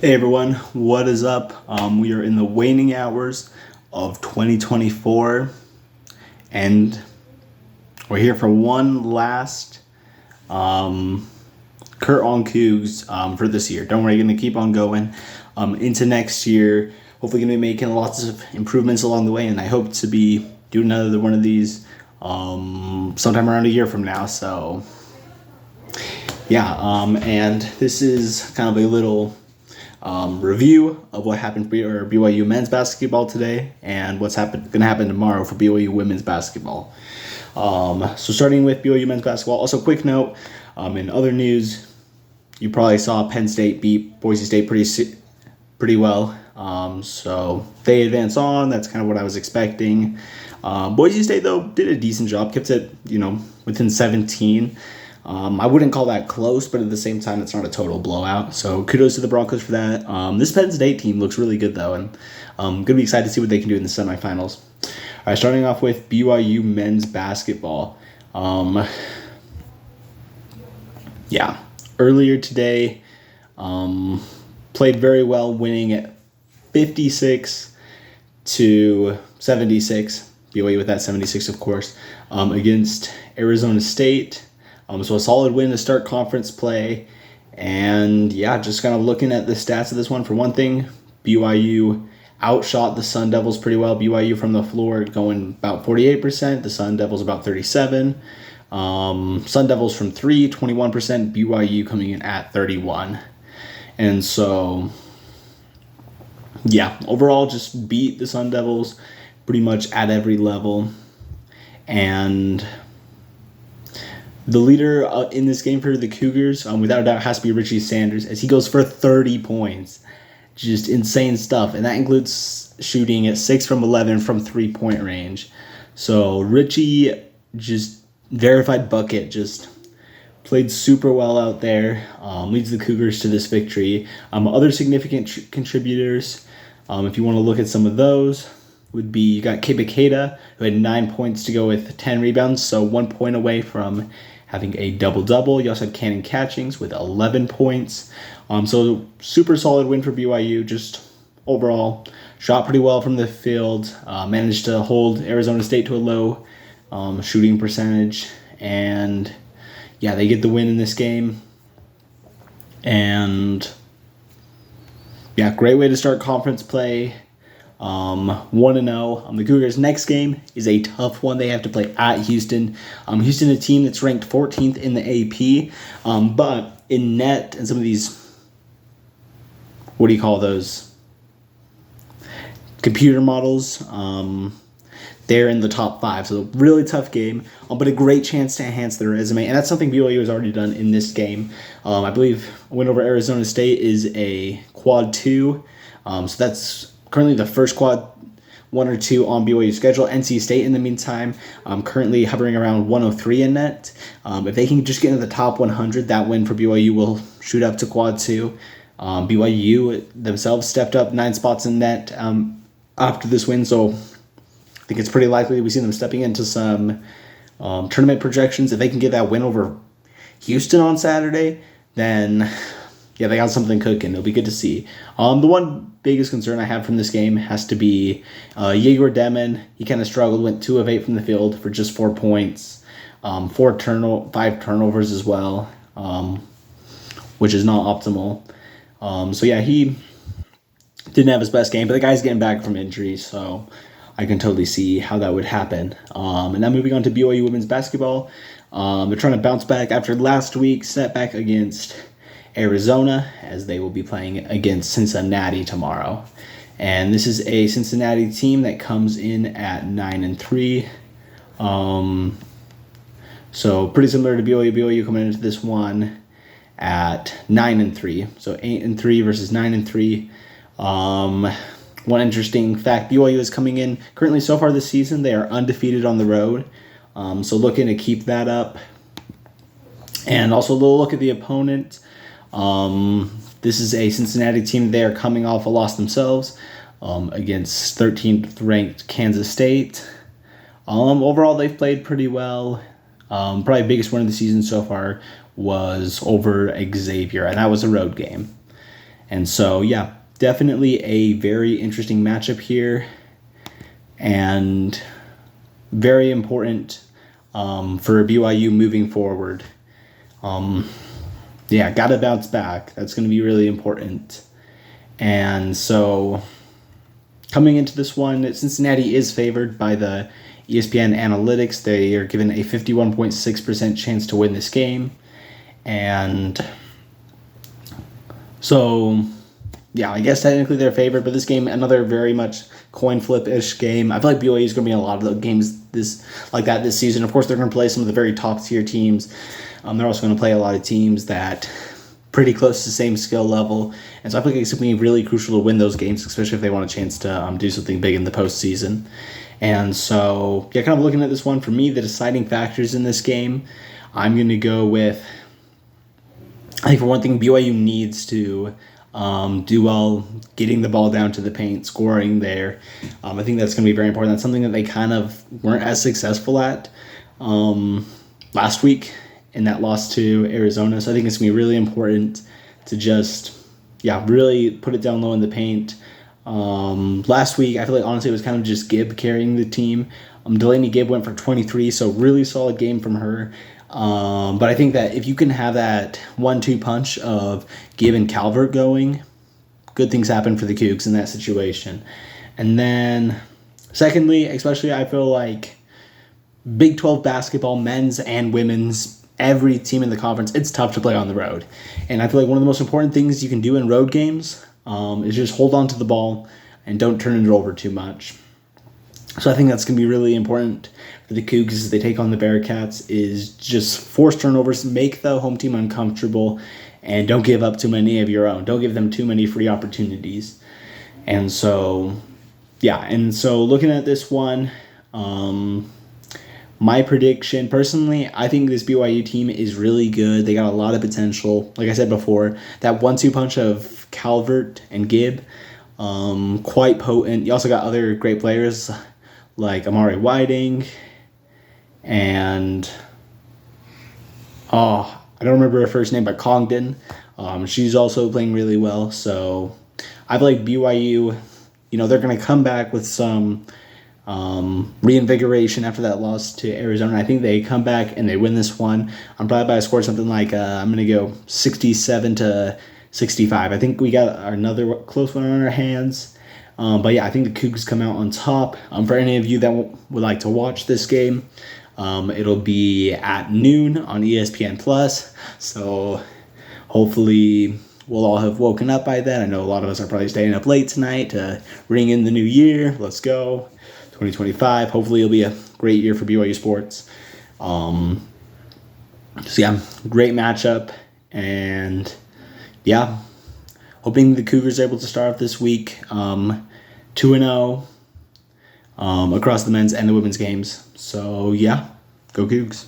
Hey everyone, what is up? We are in the waning hours of 2024, and we're here for one last Kurt on Cougs for this year. Don't worry, going to keep on going into next year. Hopefully, going to be making lots of improvements along the way, and I hope to be doing another one of these sometime around a year from now. So, yeah, and this is kind of a little review of what happened for BYU men's basketball today and what's going to happen tomorrow for BYU women's basketball. So starting with BYU men's basketball, also quick note, in other news, you probably saw Penn State beat Boise State pretty well. So they advance on. That's kind of what I was expecting. Boise State, though, did a decent job, kept it, within 17. I wouldn't call that close, but at the same time, it's not a total blowout. So kudos to the Broncos for that. This Penn State team looks really good, though, and I'm going to be excited to see what they can do in the semifinals. All right, starting off with BYU men's basketball. Earlier today, played very well, winning at 56-76. BYU with that 76, of course, against Arizona State. So a solid win to start conference play. And just kind of looking at the stats of this one. For one thing, BYU outshot the Sun Devils pretty well. BYU from the floor going about 48%. The Sun Devils about 37%. Sun Devils from 3, 21%. BYU coming in at 31%. And so, overall just beat the Sun Devils pretty much at every level. And the leader in this game for the Cougars, without a doubt, has to be Richie Sanders, as he goes for 30 points. Just insane stuff. And that includes shooting at 6 from 11 from three-point range. So Richie, just verified bucket, just played super well out there. Leads the Cougars to this victory. Other significant contributors, if you want to look at some of those, would be you got Kibikata, who had 9 points to go with 10 rebounds, so 1 point away from having a double-double. You also had Cannon Catchings with 11 points. So super solid win for BYU. Just overall, shot pretty well from the field. Managed to hold Arizona State to a low shooting percentage. And, they get the win in this game. And, great way to start conference play. 1-0. The Cougars' next game is a tough one. They have to play at Houston. Houston, a team that's ranked 14th in the AP, but in net and some of these, what do you call those? Computer models. They're in the top 5, so really tough game, but a great chance to enhance their resume, and that's something BYU has already done in this game. I believe a win over Arizona State is a quad 2, so that's currently the first quad 1 or 2 on BYU's schedule. NC State, in the meantime, currently hovering around 103 in net. If they can just get into the top 100, that win for BYU will shoot up to quad 2. BYU themselves stepped up 9 spots in net after this win, so I think it's pretty likely we see them stepping into some tournament projections. If they can get that win over Houston on Saturday, then they got something cooking. It'll be good to see. The one biggest concern I have from this game has to be Yegor Demon. He kind of struggled, went 2 of 8 from the field for just 4 points, 5 turnovers as well, which is not optimal. He didn't have his best game, but the guy's getting back from injury, so I can totally see how that would happen. And now moving on to BYU women's basketball. They're trying to bounce back after last week's setback against Arizona, as they will be playing against Cincinnati tomorrow. And this is a Cincinnati team that comes in at 9-3. So pretty similar to BYU. BYU coming into this one at 9-3. So 8-3 versus 9-3. One interesting fact, BYU is coming in currently so far this season, they are undefeated on the road. So looking to keep that up. And also a little look at the opponent. This is a Cincinnati team. They are coming off a loss themselves against 13th ranked Kansas State. Overall, they've played pretty well. Probably biggest win of the season so far was over Xavier, and that was a road game. And so, yeah, definitely a very interesting matchup here, and very important for BYU moving forward. Yeah, got to bounce back. That's going to be really important. And so, coming into this one, Cincinnati is favored by the ESPN analytics. They are given a 51.6% chance to win this game. And so, yeah, I guess technically they're favored, but this game, another very much coin flip-ish game. I feel like BYU is going to be in a lot of the games this season. Of course, they're going to play some of the very top-tier teams. They're also going to play a lot of teams that pretty close to the same skill level. And so I think it's going to be really crucial to win those games, especially if they want a chance to do something big in the postseason. And so, yeah, kind of looking at this one, for me, the deciding factors in this game, I'm going to go with, I think for one thing, BYU needs to do well getting the ball down to the paint, scoring there. I think that's going to be very important. That's something that they kind of weren't as successful at last week in that loss to Arizona. So I think it's going to be really important to just, really put it down low in the paint. Last week, I feel like honestly it was kind of just Gibb carrying the team. Delaney Gibb went for 23, so really solid game from her. But I think that if you can have that 1-2 punch of Gibb and Calvert going, good things happen for the Cougs in that situation. And then, secondly, especially I feel like Big 12 basketball, men's and women's, every team in the conference, it's tough to play on the road. And I feel like one of the most important things you can do in road games is just hold on to the ball and don't turn it over too much. So I think that's going to be really important for the Cougs as they take on the Bearcats, is just force turnovers, make the home team uncomfortable, and don't give up too many of your own. Don't give them too many free opportunities. And so, looking at this one, my prediction, personally, I think this BYU team is really good. They got a lot of potential. Like I said before, that 1-2 punch of Calvert and Gibb, quite potent. You also got other great players like Amari Whiting and I don't remember her first name, but Congdon. She's also playing really well. So I feel like BYU, they're going to come back with some reinvigoration after that loss to Arizona. I think they come back and they win this one. I'm probably about to score something like I'm going to go 67-65. I think we got another close one on our hands. But yeah, I think the Cougs come out on top. For any of you that would like to watch this game, it'll be at noon on ESPN Plus. So hopefully we'll all have woken up by then. I know a lot of us are probably staying up late tonight to ring in the new year. Let's go. 2025. Hopefully it'll be a great year for BYU sports. So yeah, great matchup. And yeah, hoping the Cougars are able to start off this week 2-0 across the men's and the women's games. So yeah, go Cougs.